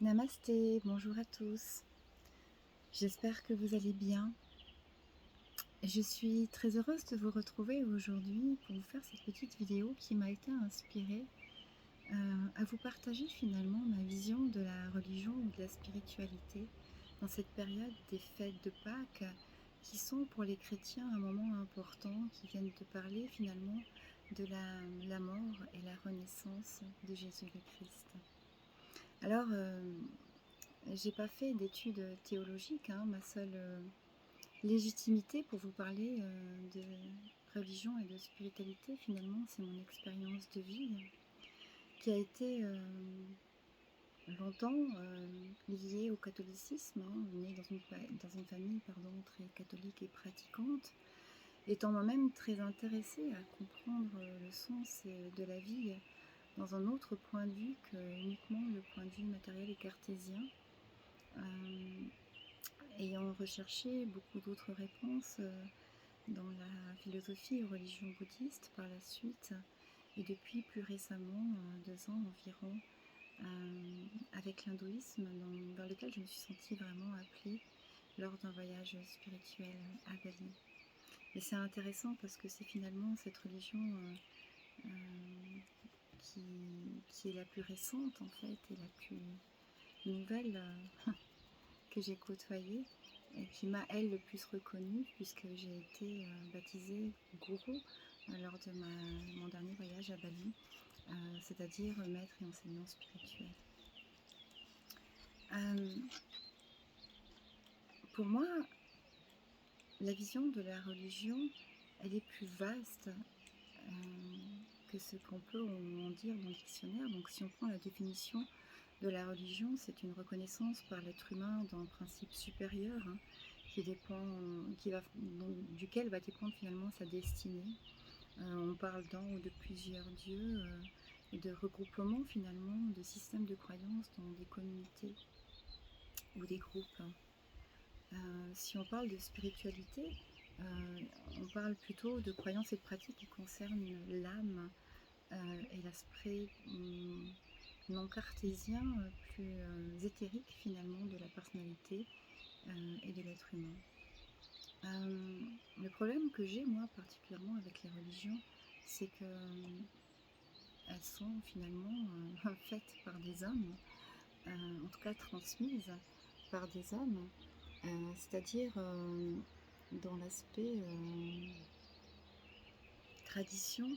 Namasté, bonjour à tous. J'espère que vous allez bien. Je suis très heureuse de vous retrouver aujourd'hui pour vous faire cette petite vidéo qui m'a été inspirée à vous partager finalement ma vision de la religion ou de la spiritualité dans cette période des fêtes de Pâques qui sont pour les chrétiens un moment important, qui viennent de parler finalement de la mort et la renaissance de Jésus le Christ. Alors, j'ai pas fait d'études théologiques, hein. Ma seule légitimité pour vous parler de religion et de spiritualité, finalement, c'est mon expérience de vie qui a été longtemps liée au catholicisme, hein, née dans une famille très catholique et pratiquante, étant moi-même très intéressée à comprendre le sens de la vie dans un autre point de vue que uniquement le point de vue matériel et cartésien. Ayant recherché beaucoup d'autres réponses dans la philosophie et religion bouddhiste par la suite, et depuis plus récemment, 2 ans environ, avec l'hindouisme vers lequel je me suis sentie vraiment appelée lors d'un voyage spirituel à Bali. Et c'est intéressant parce que c'est finalement cette religion qui est la plus récente en fait et la plus nouvelle que j'ai côtoyée et qui m'a elle le plus reconnue puisque j'ai été baptisée gourou lors de mon dernier voyage à Bali, c'est-à-dire maître et enseignant spirituel. Pour moi, la vision de la religion, elle est plus vaste que ce qu'on peut en dire dans le dictionnaire. Donc si on prend la définition de la religion, c'est une reconnaissance par l'être humain d'un principe supérieur, hein, duquel va dépendre finalement sa destinée. On parle d'un ou de plusieurs dieux et de regroupement finalement de systèmes de croyances dans des communautés ou des groupes. Si on parle de spiritualité, on parle plutôt de croyances et de pratiques qui concernent l'âme et l'aspect non cartésien, plus éthérique finalement de la personnalité et de l'être humain. Le problème que j'ai moi particulièrement avec les religions, c'est que elles sont finalement faites par des hommes, en tout cas transmises par des hommes, c'est-à-dire dans l'aspect tradition,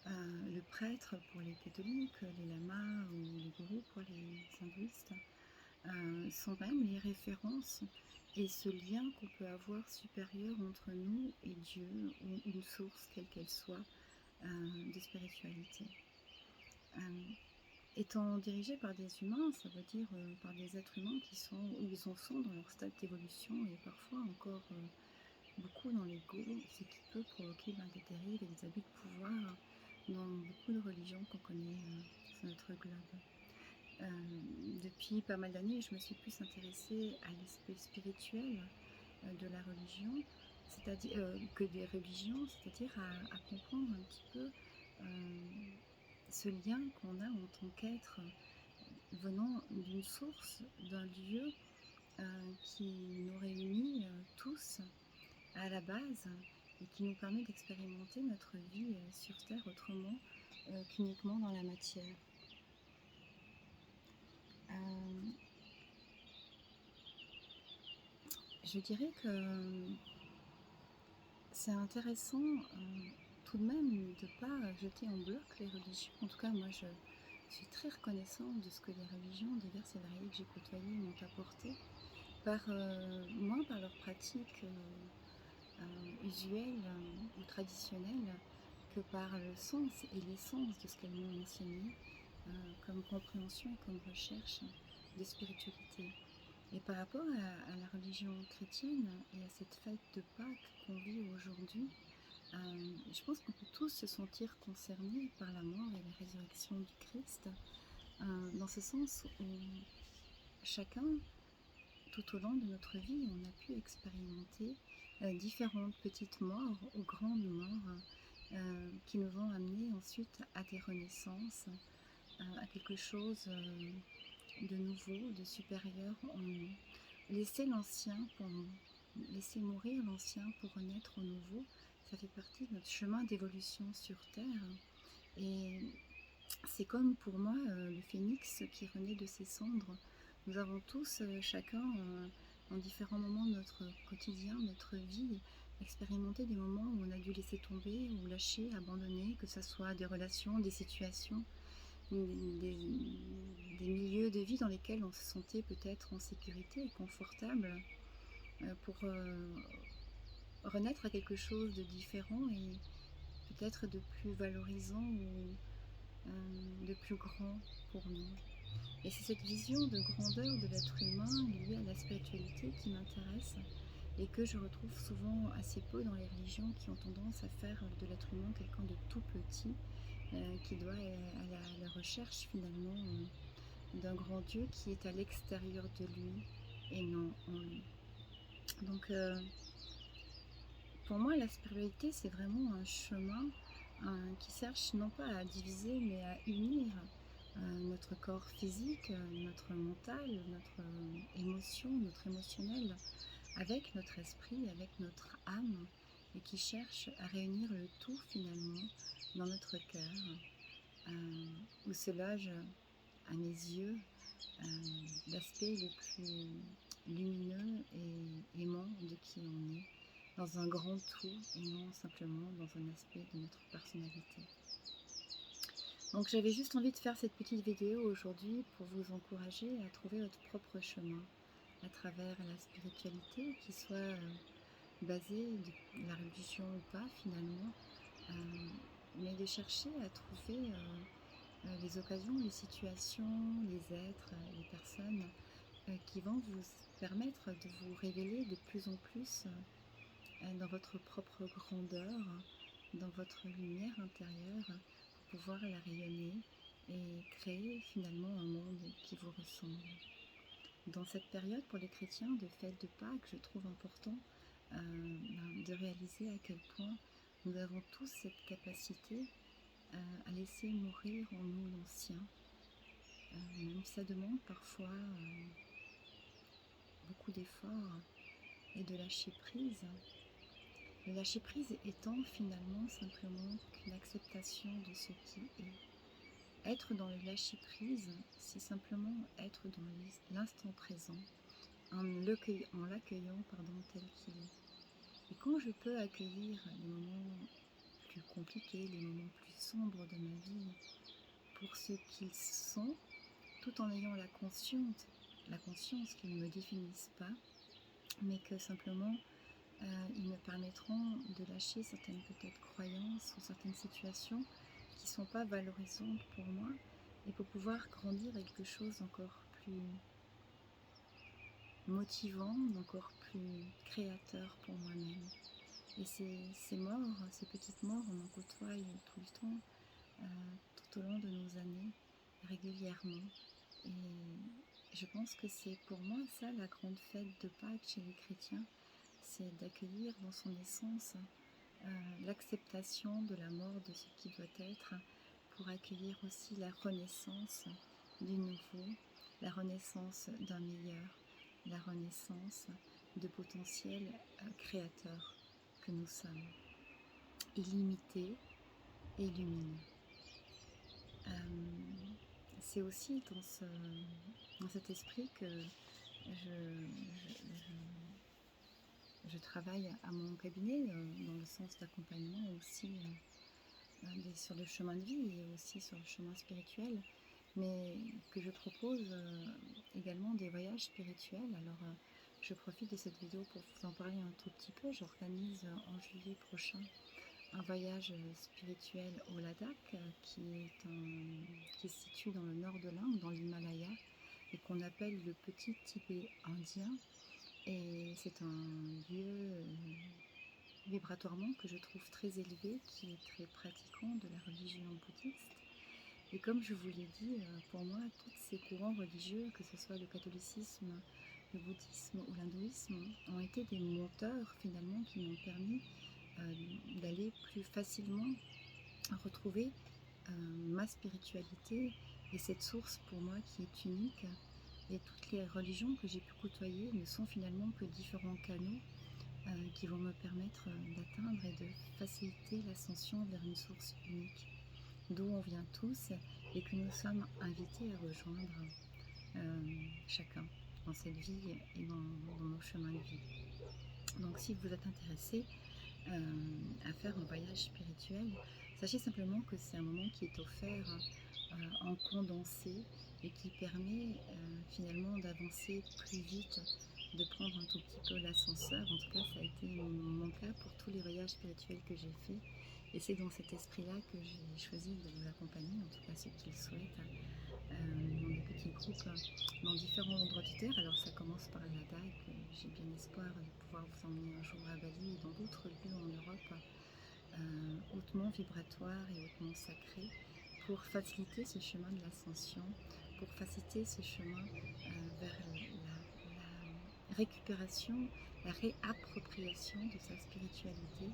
le prêtre pour les catholiques, les lamas ou les gourous pour les hindouistes sont quand même les références et ce lien qu'on peut avoir supérieur entre nous et Dieu ou une source quelle qu'elle soit de spiritualité. Étant dirigés par des humains, ça veut dire par des êtres humains qui sont où ils en sont dans leur stade d'évolution et parfois encore beaucoup dans l'ego, ce qui peut provoquer des dérives et des abus de pouvoir dans beaucoup de religions qu'on connaît sur notre globe. Depuis pas mal d'années, je me suis plus intéressée à l'aspect spirituel de la religion, c'est-à-dire que des religions, c'est-à-dire à comprendre un petit peu ce lien qu'on a en tant qu'être venant d'une source, d'un lieu qui nous réunit tous à la base et qui nous permet d'expérimenter notre vie sur Terre autrement qu'uniquement dans la matière. Je dirais que c'est intéressant tout de même de ne pas jeter en bloc les religions. En tout cas, moi, je suis très reconnaissante de ce que les religions diverses et variées que j'ai côtoyées m'ont apporté, moins par leurs pratiques usuelles ou traditionnelles que par le sens et l'essence de ce qu'elles m'ont enseigné comme compréhension et comme recherche de spiritualité. Et par rapport à la religion chrétienne et à cette fête de Pâques qu'on vit aujourd'hui, je pense qu'on peut tous se sentir concernés par la mort et la résurrection du Christ, dans ce sens où chacun, tout au long de notre vie, on a pu expérimenter différentes petites morts ou grandes morts qui nous ont amenés ensuite à des renaissances, à quelque chose de nouveau, de supérieur en nous. Laisser l'ancien pour nous, laisser mourir l'ancien pour renaître au nouveau, ça fait partie de notre chemin d'évolution sur Terre. Et c'est comme pour moi le phénix qui renaît de ses cendres. Nous avons tous, chacun, en différents moments de notre quotidien, de notre vie, expérimenté des moments où on a dû laisser tomber, ou lâcher, abandonner, que ce soit des relations, des situations, des milieux de vie dans lesquels on se sentait peut-être en sécurité et confortable, pour renaître à quelque chose de différent et peut-être de plus valorisant ou de plus grand pour nous. Et c'est cette vision de grandeur de l'être humain liée à la spiritualité qui m'intéresse et que je retrouve souvent assez peu dans les religions qui ont tendance à faire de l'être humain quelqu'un de tout petit, qui doit à la recherche finalement d'un grand Dieu qui est à l'extérieur de lui et non en lui. Donc pour moi la spiritualité c'est vraiment un chemin qui cherche non pas à diviser mais à unir notre corps physique, notre mental, notre émotion, notre émotionnel, avec notre esprit, avec notre âme, et qui cherche à réunir le tout finalement dans notre cœur, où se loge, à mes yeux, l'aspect le plus lumineux et aimant de qui on est, dans un grand tout et non simplement dans un aspect de notre personnalité. Donc j'avais juste envie de faire cette petite vidéo aujourd'hui pour vous encourager à trouver votre propre chemin à travers la spiritualité, qui soit basée de la religion ou pas finalement, mais de chercher à trouver les occasions, les situations, les êtres, les personnes qui vont vous permettre de vous révéler de plus en plus dans votre propre grandeur, dans votre lumière intérieure, pour pouvoir la rayonner et créer finalement un monde qui vous ressemble. Dans cette période pour les chrétiens de fête de Pâques, je trouve important de réaliser à quel point nous avons tous cette capacité à laisser mourir en nous l'ancien, même si ça demande parfois beaucoup d'efforts et de lâcher prise. Le lâcher prise étant finalement simplement qu'une acceptation de ce qui est. Être dans le lâcher prise, c'est simplement être dans l'instant présent, en l'accueillant tel qu'il est. Et quand je peux accueillir les moments plus compliqués, les moments plus sombres de ma vie, pour ce qu'ils sont, tout en ayant la conscience qu'ils ne me définissent pas, mais que simplement ils me permettront de lâcher certaines peut-être croyances ou certaines situations qui ne sont pas valorisantes pour moi, et pour pouvoir grandir à quelque chose d'encore plus motivant, d'encore plus créateur pour moi-même. Et ces morts, ces petites morts, on en côtoie tout le temps, tout au long de nos années, régulièrement. Et je pense que c'est pour moi ça la grande fête de Pâques chez les chrétiens, c'est d'accueillir dans son essence l'acceptation de la mort de ce qui doit être, pour accueillir aussi la renaissance du nouveau, la renaissance d'un meilleur, la renaissance de potentiels créateurs que nous sommes, illimités et lumineux. C'est aussi dans cet esprit que je travaille à mon cabinet, dans le sens d'accompagnement aussi sur le chemin de vie et aussi sur le chemin spirituel, mais que je propose également des voyages spirituels. Alors je profite de cette vidéo pour vous en parler un tout petit peu. J'organise en juillet prochain un voyage spirituel au Ladakh, qui se situe dans le nord de l'Inde, dans l'Himalaya, et qu'on appelle le petit Tibet indien. Et c'est un lieu vibratoirement que je trouve très élevé, qui est très pratiquant de la religion bouddhiste. Et comme je vous l'ai dit, pour moi, tous ces courants religieux, que ce soit le catholicisme, le bouddhisme ou l'hindouisme, ont été des moteurs finalement qui m'ont permis d'aller plus facilement retrouver ma spiritualité et cette source pour moi qui est unique, Et toutes les religions que j'ai pu côtoyer ne sont finalement que différents canaux qui vont me permettre d'atteindre et de faciliter l'ascension vers une source unique, d'où on vient tous et que nous sommes invités à rejoindre chacun dans cette vie et dans nos chemins de vie. Donc si vous êtes intéressé à faire un voyage spirituel, sachez simplement que c'est un moment qui est offert en condensé et qui permet finalement d'avancer plus vite, de prendre un tout petit peu l'ascenseur. En tout cas, ça a été mon cas pour tous les voyages spirituels que j'ai faits. Et c'est dans cet esprit-là que j'ai choisi de vous accompagner, en tout cas ceux qui le souhaitent, dans des petits groupes dans différents endroits du terre. Alors ça commence par Ladakh, j'ai bien espoir de pouvoir vous emmener un jour à Bali et dans d'autres lieux en Europe hautement vibratoires et hautement sacrés pour faciliter ce chemin de l'ascension, pour faciliter ce chemin vers la récupération, la réappropriation de sa spiritualité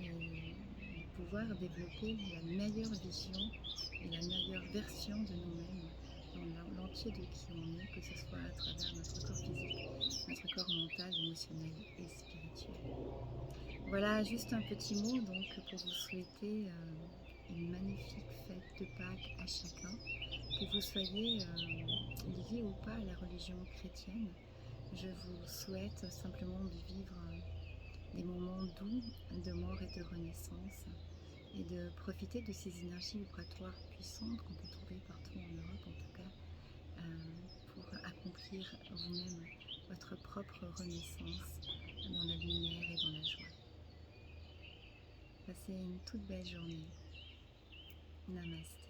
et de pouvoir développer la meilleure vision et la meilleure version de nous-mêmes dans l'entier de qui on est, que ce soit à travers notre corps physique, notre corps mental, émotionnel et spirituel. Voilà, juste un petit mot donc pour vous souhaiter une magnifique fête de Pâques à chacun, que vous soyez lié ou pas à la religion chrétienne. Je vous souhaite simplement de vivre des moments doux de mort et de renaissance et de profiter de ces énergies vibratoires puissantes qu'on peut trouver partout en Europe en tout cas pour accomplir vous-même votre propre renaissance dans la lumière et dans la joie. Passez une toute belle journée. Namaste.